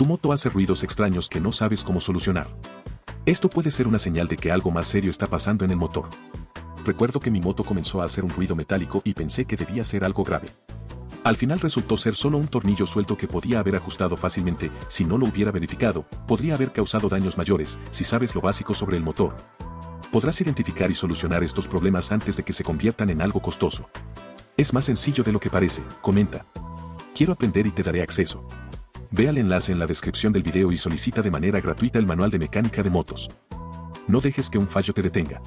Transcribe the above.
Tu moto hace ruidos extraños que no sabes cómo solucionar. Esto puede ser una señal de que algo más serio está pasando en el motor. Recuerdo que mi moto comenzó a hacer un ruido metálico y pensé que debía ser algo grave. Al final resultó ser solo un tornillo suelto que podía haber ajustado fácilmente. Si no lo hubiera verificado, podría haber causado daños mayores. Si sabes lo básico sobre el motor, podrás identificar y solucionar estos problemas antes de que se conviertan en algo costoso. Es más sencillo de lo que parece, comenta. Quiero aprender y te daré acceso. Ve al enlace en la descripción del video y solicita de manera gratuita el manual de mecánica de motos. No dejes que un fallo te detenga.